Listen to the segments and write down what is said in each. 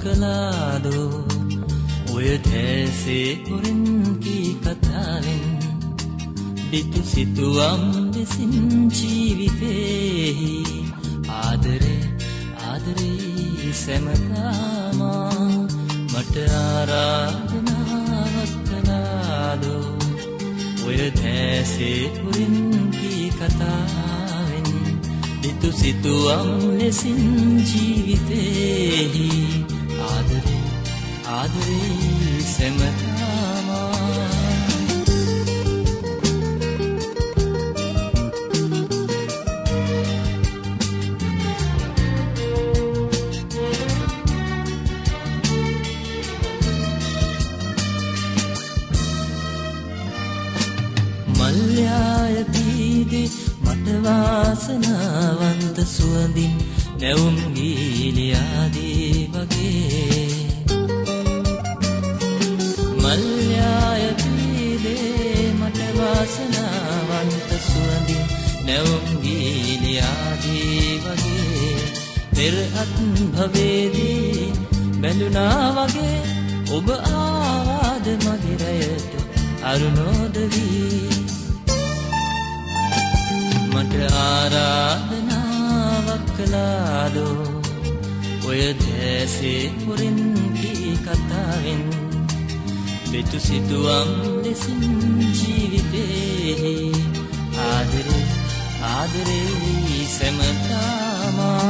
කලාදෝ ඔය තැසේ හොරින් කී කතාවෙන් බිතු සිතුවම් දෙසින් ජීවිතේහි ආදරේ ආදරේ සැමදාමා මට ආරාධනාවක් කලාදෝ ඔය තැසේ හොරින් කී කතාවෙන් බිතු සිතුවම් දෙසින් ජීවිතේහි ආදරේ ආදරේ සැමදාමා මල්යායතිදී මට වාසනාවන්ත සුවඳින් නැවුම් ගීලියාදී වගේ මල්යායතිදී මට වාසනාවන්ත සුවඳින් නැවුම් ගීලියාදී වගේ පෙරහත් භවේදී බැඳුනා වගේ ඔබ ආවාද මගේ රැයට අරුණෝදවී මට ආරාධනාවක් කලාදෝ ඔය දැසේ හොරින් කී කතාවෙන් බිතු සිතුවම් දෙසින් ජීවිතේහි ආදරේ ආදරේ සැමදාමා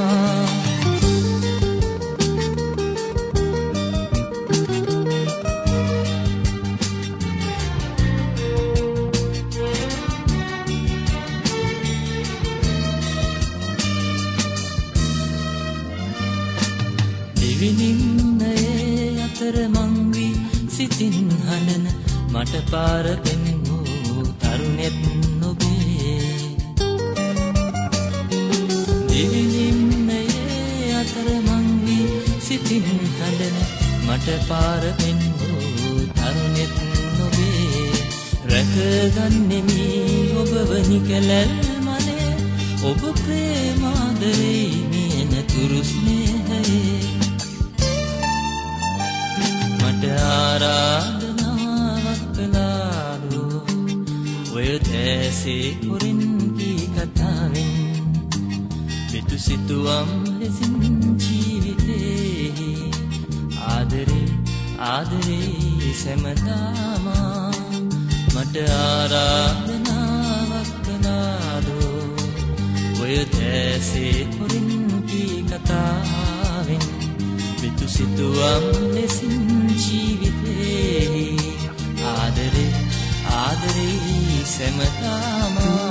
විනින්නයේ අතර මංවි සිතින් හඬන මට පාර පෙන්වූ තරුණෙත් නොබේ විනින්නයේ අතර මංවි සිතින් හඬන මට පාර පෙන්වූ තරුණෙත් නොබේ රැකගන්නෙමි ඔබවනි කැලැල් මනේ ඔබ ප්‍රේමාදරේ මියන තුරු ස්නේහයේ මට ආරාධනාවක් කලාදෝ ඔය දැසේ හොරින් කී කතාවෙන් බිතු සිතුවම් ලෙසින් ජීවිතේහි ආදරේ ආදරේ සැමදාමා මට ආරාධනාවක් කලාදෝ ඔය දැසේ හොරින් කී කතාවෙන් බිතු සිතුවම් ලෙසින් ජීවිතේ ආදරේ ආදරේ සැමදාමා